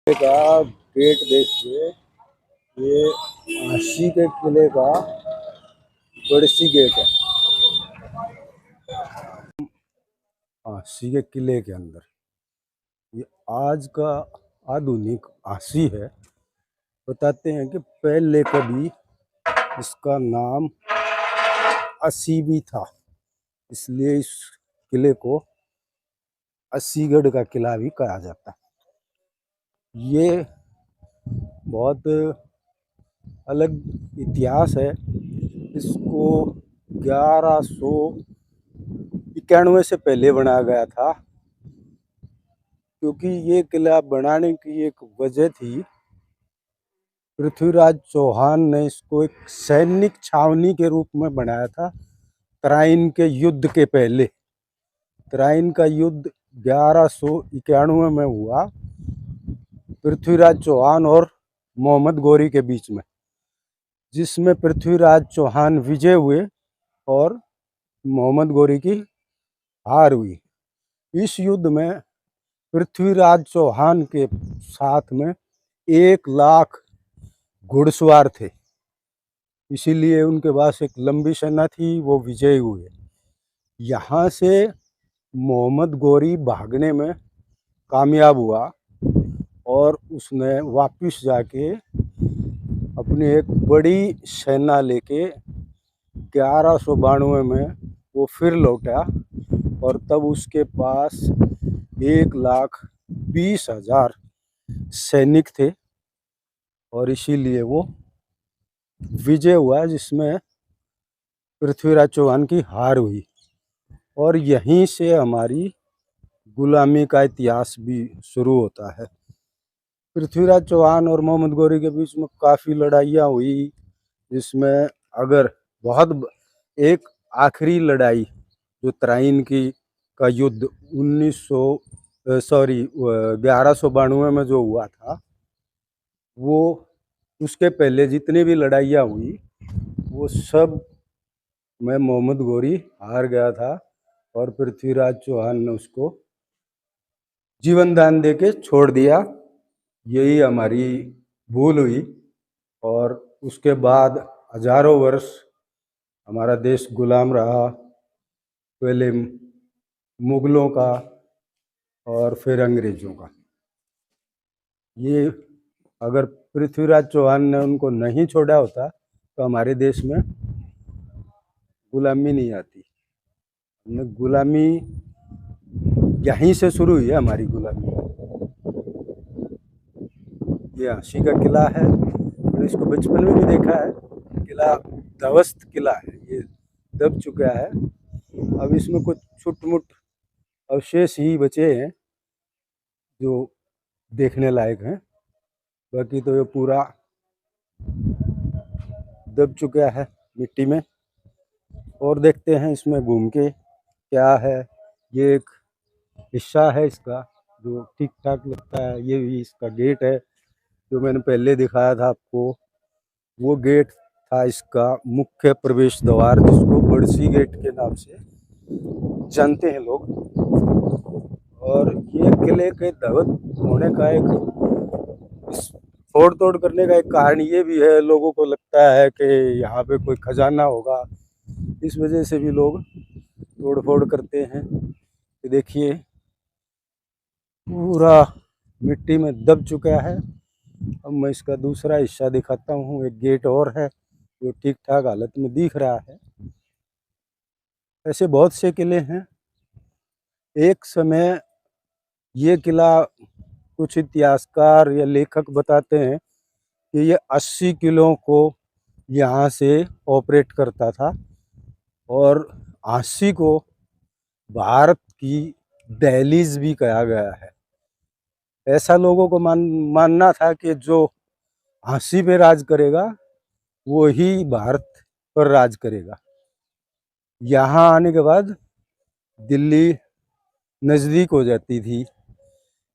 का गेट देखिए। ये झांसी के किले का बड़सी गेट है। झांसी के किले के अंदर ये आज का आधुनिक झांसी है। बताते हैं कि पहले कभी इसका नाम अस्सी भी था, इसलिए इस किले को अस्सीगढ़ का किला भी कहा जाता है। ये बहुत अलग इतिहास है। इसको 1191 से पहले बनाया गया था, क्योंकि ये किला बनाने की एक वजह थी। पृथ्वीराज चौहान ने इसको एक सैनिक छावनी के रूप में बनाया था तराइन के युद्ध के पहले। तराइन का युद्ध 1191 में हुआ पृथ्वीराज चौहान और मोहम्मद गौरी के बीच में, जिसमें पृथ्वीराज चौहान विजय हुए और मोहम्मद गौरी की हार हुई। इस युद्ध में पृथ्वीराज चौहान के साथ में 1 लाख घुड़सवार थे, इसीलिए उनके पास एक लंबी सेना थी, वो विजयी हुए। यहाँ से मोहम्मद गौरी भागने में कामयाब हुआ और उसने वापस जाके अपनी एक बड़ी सेना लेके 1192 में वो फिर लौटा और तब उसके पास 1,20,000 सैनिक थे और इसीलिए वो विजय हुआ, जिसमें पृथ्वीराज चौहान की हार हुई। और यहीं से हमारी गुलामी का इतिहास भी शुरू होता है। पृथ्वीराज चौहान और मोहम्मद गौरी के बीच में काफ़ी लड़ाइयाँ हुई, जिसमें अगर एक आखिरी लड़ाई जो तराइन की का युद्ध 1192 में जो हुआ था, वो उसके पहले जितनी भी लड़ाइयाँ हुई वो सब में मोहम्मद गौरी हार गया था और पृथ्वीराज चौहान ने उसको जीवन दान दे के छोड़ दिया। यही हमारी भूल हुई और उसके बाद हजारों वर्ष हमारा देश गुलाम रहा, पहले मुगलों का और फिर अंग्रेजों का। ये अगर पृथ्वीराज चौहान ने उनको नहीं छोड़ा होता तो हमारे देश में गुलामी नहीं आती। गुलामी यहीं से शुरू हुई है हमारी गुलामी। ये झांसी का किला है, मैंने इसको बचपन में भी देखा है। किला ध्वस्त किला है, ये दब चुका है। अब इसमें कुछ छुटमुट अवशेष ही बचे हैं जो देखने लायक हैं, बाकी तो ये पूरा दब चुका है मिट्टी में। और देखते हैं इसमें घूम के क्या है। ये एक हिस्सा है इसका जो ठीक ठाक लगता है। ये भी इसका गेट है जो मैंने पहले दिखाया था आपको, वो गेट था इसका मुख्य प्रवेश द्वार, जिसको बड़सी गेट के नाम से जानते हैं लोग। और ये किले के ध्वस्त होने का एक फोड़ तोड़ करने का एक कारण ये भी है, लोगों को लगता है कि यहाँ पे कोई खजाना होगा, इस वजह से भी लोग तोड़ फोड़ करते हैं। ये देखिए पूरा मिट्टी में दब चुका है। अब मैं इसका दूसरा हिस्सा दिखाता हूँ। एक गेट और है जो ठीक ठाक हालत में दिख रहा है। ऐसे बहुत से किले हैं। एक समय ये किला कुछ इतिहासकार या लेखक बताते हैं कि ये 80 किलों को यहाँ से ऑपरेट करता था और झांसी को भारत की दहलीज भी कहा गया है। ऐसा लोगों को मानना था कि जो झांसी पे राज करेगा वो ही भारत पर राज करेगा। यहाँ आने के बाद दिल्ली नज़दीक हो जाती थी।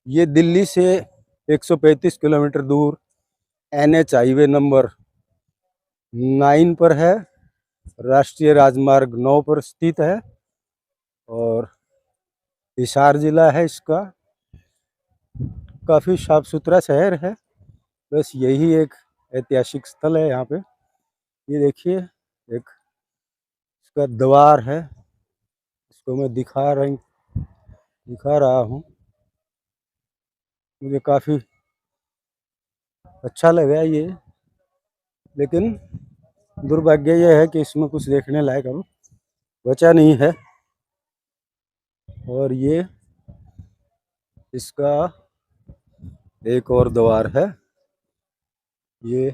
ये दिल्ली से 135 किलोमीटर दूर NH हाईवे नंबर 9 पर है, राष्ट्रीय राजमार्ग 9 पर स्थित है और हिसार जिला है इसका। काफ़ी साफ सुथरा शहर है। बस यही एक ऐतिहासिक स्थल है यहाँ पे। ये देखिए एक इसका द्वार है, इसको मैं दिखा रहा हूँ। मुझे काफ़ी अच्छा लगा ये, लेकिन दुर्भाग्य ये है कि इसमें कुछ देखने लायक अब बचा नहीं है। और ये इसका एक और द्वार है, ये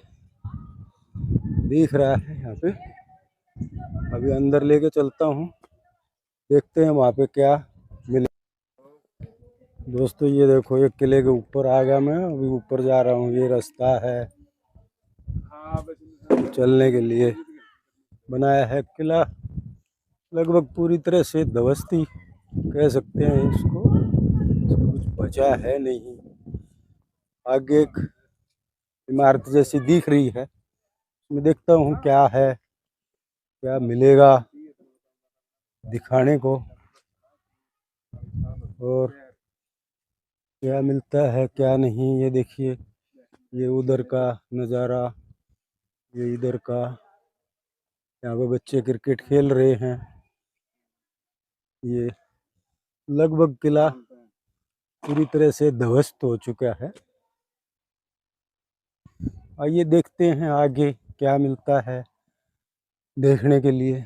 दिख रहा है यहाँ पे। अभी अंदर लेके चलता हूँ, देखते हैं वहाँ पे क्या मिले। दोस्तों ये देखो, एक किले के ऊपर आ गया मैं, अभी ऊपर जा रहा हूँ। ये रास्ता है चलने के लिए बनाया है। किला लगभग पूरी तरह से ध्वस्ती कह सकते हैं इसको, कुछ बचा है नहीं। आगे एक इमारत जैसी दिख रही है, मैं देखता हूँ क्या है, क्या मिलेगा दिखाने को, और क्या मिलता है क्या नहीं। ये देखिए, ये उधर का नज़ारा, ये इधर का। यहाँ पे बच्चे क्रिकेट खेल रहे हैं। ये लगभग किला पूरी तरह से ध्वस्त हो चुका है। आइए देखते हैं आगे क्या मिलता है देखने के लिए।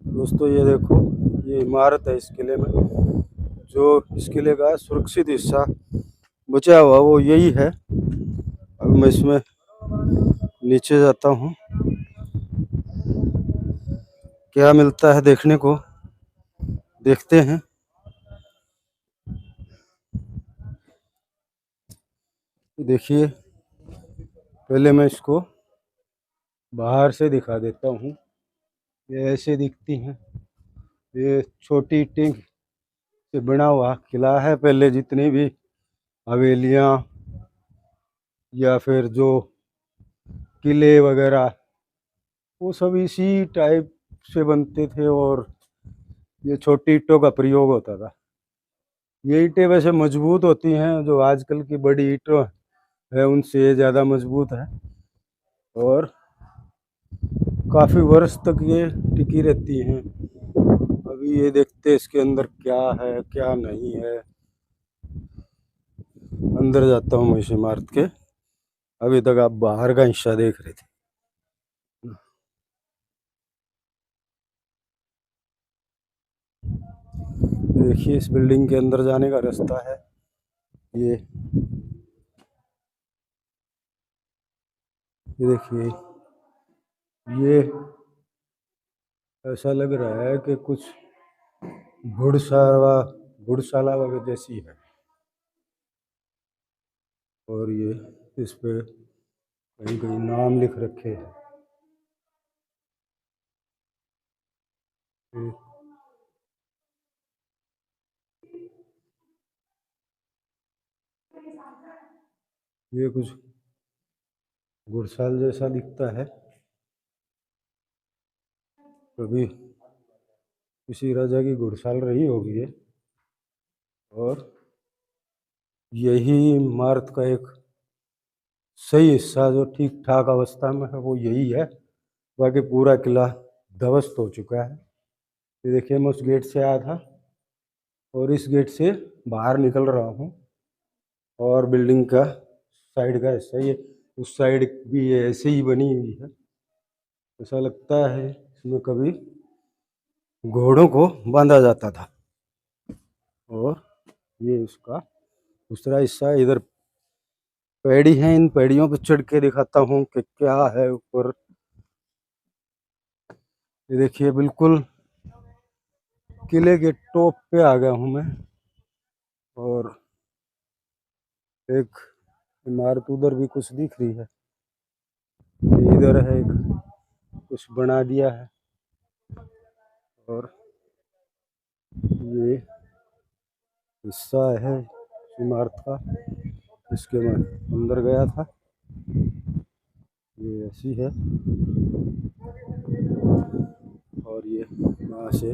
दोस्तों ये देखो, ये इमारत है इस किले में। जो इस किले का सुरक्षित हिस्सा बचा हुआ वो यही है। अब मैं इसमें नीचे जाता हूँ, क्या मिलता है देखने को, देखते हैं। देखिए, पहले मैं इसको बाहर से दिखा देता हूँ। ये ऐसे दिखती हैं। ये छोटी टिंक से बना हुआ किला है। पहले जितनी भी हवेलियाँ या फिर जो किले वगैरह, वो सब इसी टाइप से बनते थे, और ये छोटी ईंटों का प्रयोग होता था। ये ईंटें वैसे मजबूत होती हैं, जो आजकल की बड़ी ईंटें है उनसे ज़्यादा मजबूत है, और काफ़ी वर्ष तक ये टिकी रहती हैं। अभी ये देखते हैं इसके अंदर क्या है क्या नहीं है। अंदर जाता हूँ मैं इस इमारत के। अभी तक आप बाहर का हिस्सा देख रहे थे। देखिए, इस बिल्डिंग के अंदर जाने का रास्ता है। ये देखिए, ये ऐसा लग रहा है कि कुछ घुड़सवार घुड़शाला वगैरह जैसी है। और ये इस पे कहीं कहीं नाम लिख रखे हैं। ये ये कुछ घुड़साल जैसा दिखता है। कभी किसी राजा की घुड़साल रही होगी ये। और यही इमारत का एक सही हिस्सा जो ठीक ठाक अवस्था में है वो यही है। बाकी पूरा किला ध्वस्त हो चुका है। ये देखिए, मैं उस गेट से आया था और इस गेट से बाहर निकल रहा हूँ, और बिल्डिंग का साइड का हिस्सा ये, उस साइड भी ये ऐसे ही बनी हुई है। ऐसा लगता है इसमें कभी घोड़ों को बांधा जाता था। और ये उसका दूसरा हिस्सा, इधर पेड़ी हैं, इन पेड़ियों पर चढ़ के दिखाता हूँ कि क्या है ऊपर। ये देखिए, बिल्कुल किले के टॉप पे आ गया हूँ मैं। और एक इमारत उधर भी कुछ दिख रही है। ये इधर है, एक कुछ बना दिया है। और ये हिस्सा है इमारत का, इसके मैं अंदर गया था। ये ऐसी है। और ये वहाँ से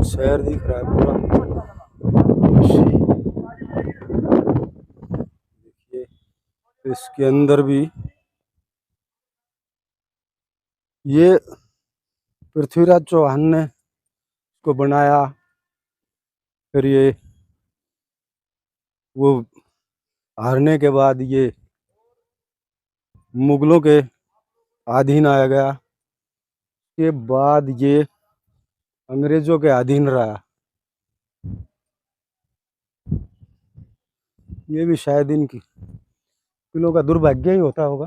शहर दिख रहा है पूरा। देखिए इसके अंदर भी ये पृथ्वीराज चौहान ने इसको बनाया। फिर ये वो हारने के बाद ये मुगलों के अधीन आ गया। के बाद ये अंग्रेजों के अधीन रहा। ये भी शायद इनकी किलों का दुर्भाग्य ही होता होगा।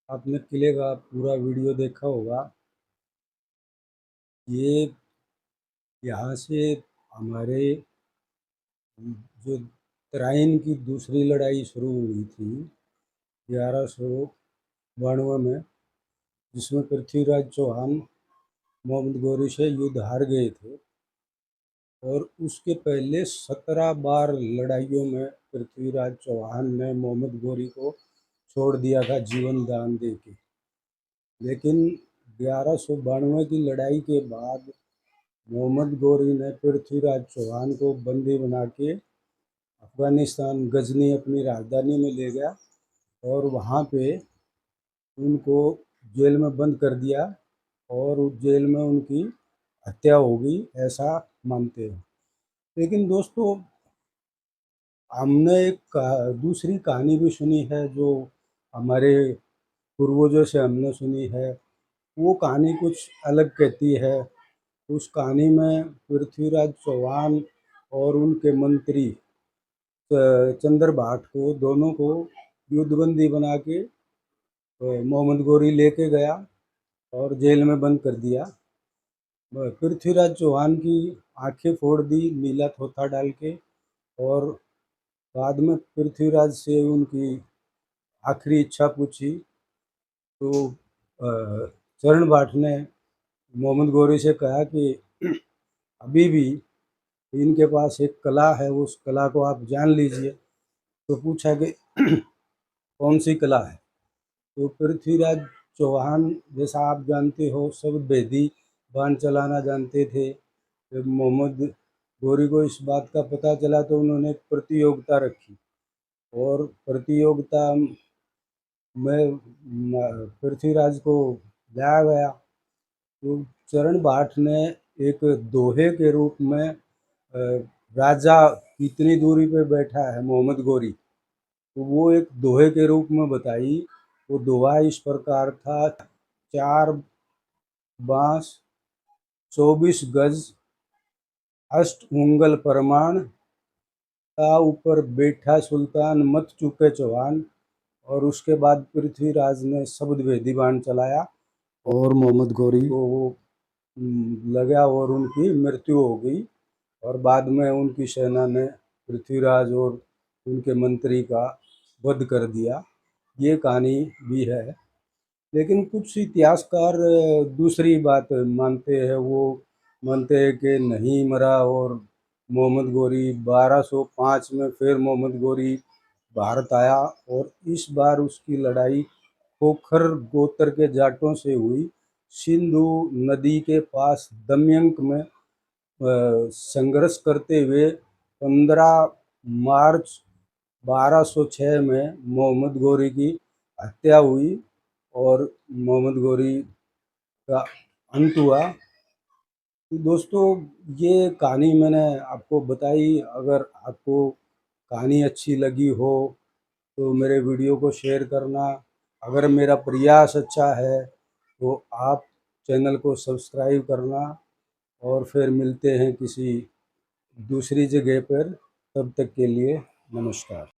आपने किले का पूरा वीडियो देखा होगा। ये यहाँ से हमारे जो तराइन की दूसरी लड़ाई शुरू हुई थी 1192 में, जिसमें पृथ्वीराज चौहान मोहम्मद गौरी से युद्ध हार गए थे। और उसके पहले 17 बार लड़ाइयों में पृथ्वीराज चौहान ने मोहम्मद गौरी को छोड़ दिया था जीवन दान दे के। लेकिन 1192 की लड़ाई के बाद मोहम्मद गौरी ने पृथ्वीराज चौहान को बंदी बना के अफ़गानिस्तान गजनी अपनी राजधानी में ले गया और वहाँ पे उनको जेल में बंद कर दिया और उस जेल में उनकी हत्या हो गई, ऐसा मानते हैं। लेकिन दोस्तों, हमने एक दूसरी कहानी भी सुनी है जो हमारे पूर्वजों से हमने सुनी है। वो कहानी कुछ अलग कहती है। उस कहानी में पृथ्वीराज चौहान और उनके मंत्री चंद्रभाट को दोनों को युद्धबंदी बना के मोहम्मद गौरी लेके गया और जेल में बंद कर दिया। पृथ्वीराज चौहान की आंखें फोड़ दी नीला थोथा डाल के। और बाद में पृथ्वीराज से उनकी आखिरी इच्छा पूछी तो चरण भाट ने मोहम्मद गौरी से कहा कि अभी भी इनके पास एक कला है, उस कला को आप जान लीजिए। तो पूछा कि कौन सी कला है? तो पृथ्वीराज चौहान, जैसा आप जानते हो, सब भेदी बाण चलाना जानते थे। जब मोहम्मद गौरी को इस बात का पता चला तो उन्होंने प्रतियोगिता रखी और प्रतियोगिता में पृथ्वीराज को लाया गया। तो चरण भाट ने एक दोहे के रूप में राजा कितनी दूरी पे बैठा है मोहम्मद गौरी, तो वो एक दोहे के रूप में बताई। वो दोहा इस प्रकार था: 4 बांस 24 गज अष्ट उंगल प्रमाण, ता ऊपर बैठा सुल्तान मत चूके चौहान। और उसके बाद पृथ्वीराज ने शब्द भेदी बाण चलाया और मोहम्मद गौरी को वो लगा और उनकी मृत्यु हो गई। और बाद में उनकी सेना ने पृथ्वीराज और उनके मंत्री का वध कर दिया। ये कहानी भी है। लेकिन कुछ इतिहासकार दूसरी बात मानते हैं। वो मानते हैं कि नहीं मरा और मोहम्मद गौरी 1205 में फिर मोहम्मद गौरी भारत आया और इस बार उसकी लड़ाई खोखर गोत्र के जाटों से हुई। सिंधु नदी के पास दमयंक में संघर्ष करते हुए 15 मार्च 1206 में मोहम्मद गौरी की हत्या हुई और मोहम्मद गौरी का अंत हुआ। तो दोस्तों, ये कहानी मैंने आपको बताई। अगर आपको कहानी अच्छी लगी हो तो मेरे वीडियो को शेयर करना। अगर मेरा प्रयास अच्छा है तो आप चैनल को सब्सक्राइब करना। और फिर मिलते हैं किसी दूसरी जगह पर। तब तक के लिए नमस्कार।